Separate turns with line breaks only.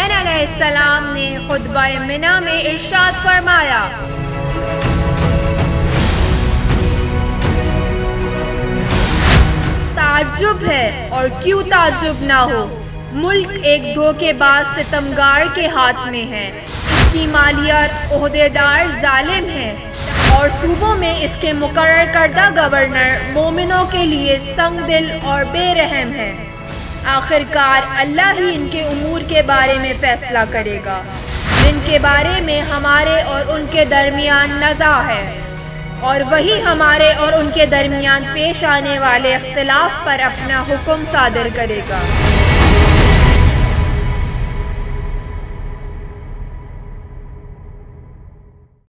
हुसैन अलैहिस्सलाम ने खुतबा मिना में इरशाद फरमाया, ताज्जुब है और क्यों ताज्जुब ना हो, मुल्क एक धोखेबाज सितमगार के हाथ में है। इसकी मालियात ओहदेदार जालिम हैं और सूबों में इसके मुकर्रर करदा गवर्नर मोमिनों के लिए संगदिल और बेरहम है। आखिरकार अल्लाह ही इनके उमूर के बारे में फैसला करेगा, जिनके बारे में हमारे और उनके दरमियान नज़ा है, और वही हमारे और उनके दरमियान पेश आने वाले इख्तिलाफ पर अपना हुक्म सादिर करेगा।